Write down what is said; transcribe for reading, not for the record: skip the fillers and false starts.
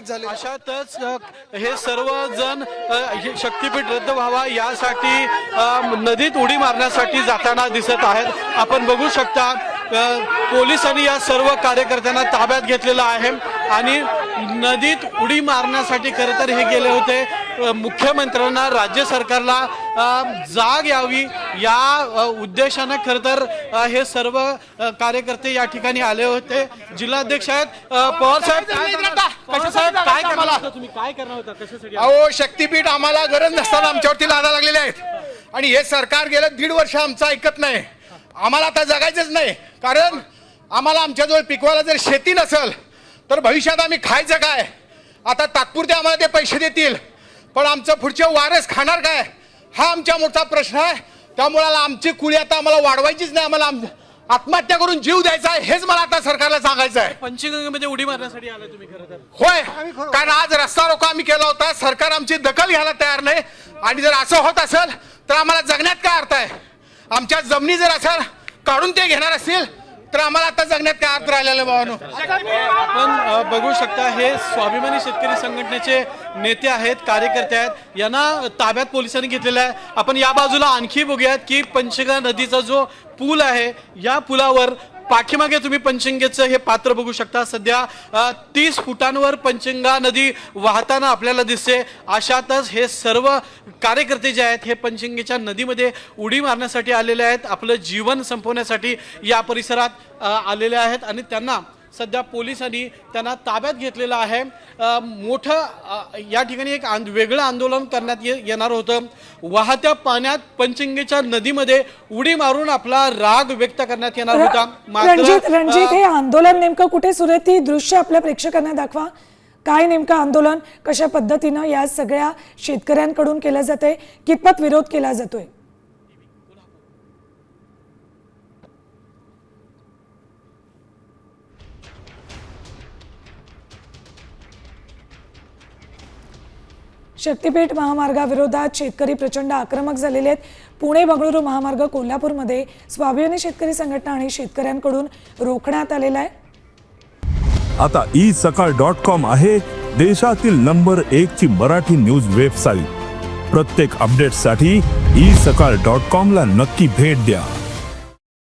प्रलंबित झाले। अशातच हे सर्वजण शक्तीपीठ रद्द व्हावा यासाठी नदीत उडी मारण्यासाठी जाताना दिसत आहेत। आपण बघू शकता पोलिसांनी या सर्व कार्यकर्त्यांना ताब्यात घेतलेलं आहे आणि नदीत उडी मारण्यासाठी खरं तर हे गेले होते। मुख्यमंत्र्यांना राज्य सरकारला जाग यावी या उद्देशाने खरं तर हे सर्व कार्यकर्ते या ठिकाणी आले होते। जिल्हाध्यक्ष आहेत पवार साहेब, काय करणार होता तुम्ही, काय करणार होता, कशासाठी? अहो शक्तीपीठ आम्हाला गरज नसताना आमच्यावरती लादा लागलेले आहेत आणि हे सरकार गेलं 1.5 वर्ष आमचं ऐकत नाही। आम्हाला आता जगायचंच नाही, कारण आम्हाला आमच्याजवळ पिकवायला जर शेती नसेल तर भविष्यात आम्ही खायचं काय? आता तात्पुरते आम्हाला ते पैसे देतील, पण आमचं पुढचे वारस खाणार काय हा आमच्या मोठा प्रश्न आहे। त्यामुळे आमची कुळी आता आम्हाला वाढवायचीच नाही, आम्हाला आत्महत्या करून जीव द्यायचा आहे, हेच मला आता सरकारला सांगायचं आहे। पंचगंगेमध्ये उडी मारण्यासाठी आलाय तुम्ही खरं तर? होय, कारण आज रस्ता रोको आम्ही केला होता, सरकार आमची दखल घ्यायला तयार नाही आणि जर असं होत असेल तर आम्हाला जगण्यात काय अर्थ आहे? आमच्या जमिनी जर असेल काढून ते घेणार असतील तर आम्हाला आता जगण्यात काय अर्थ राहिलेला भावानो? आपण बघू शकता हे स्वाभिमानी शेतकरी संघटनेचे नेते आहेत, कार्यकर्ते आहेत, यांना ताब्यात पोलिसांनी घेतलेला आहे। आपण या बाजूला आणखी बघूयात की पंचगंगा नदीचा जो पूल आहे या पुलावर पाठीमागे तुम्ही पंचगंगेचं हे पात्र बघू शकता। सध्या 30 फुटांवर पंचगंगा नदी वाहताना आपल्याला दिसते। अशातच हे सर्व कार्यकर्ते जे आहेत हे पंचगंगेच्या नदीमध्ये उडी मारण्यासाठी आलेले आहेत, आपलं जीवन संपवण्यासाठी या परिसरात आलेले आहेत आणि त्यांना सध्या पोलिसांनी त्यांना ताब्यात घेतलेलं आहे। मोठं या ठिकाणी एक वेगळं आंदोलन करण्यात येणार होतं। वाहत्या पाण्यात पंचगंगेच्या नदीमध्ये उडी मारून आपला राग व्यक्त करण्यात येणार होता। रणजित हे आंदोलन नेमकं कुठे सुरू आहे ती दृश्य आपल्या प्रेक्षकांना दाखवा। काय नेमकं आंदोलन कशा पद्धतीनं या सगळ्या शेतकऱ्यांकडून केलं जातंय, कितपत विरोध केला जातोय? शक्तीपीठ महामार्गाविरोधात शेतकरी प्रचंड आक्रमक झालेले आहेत। पुणे बंगळुरू महामार्ग कोल्हापूरमध्ये स्वाभिमानी शेतकरी संघटना आणि शेतकऱ्यांकडून रोखण्यात आलेला आहे। आता isakal.com आहे देशातील नंबर 1 ची मराठी न्यूज वेबसाईट। प्रत्येक अपडेटसाठी isakal.com ला नक्की भेट द्या।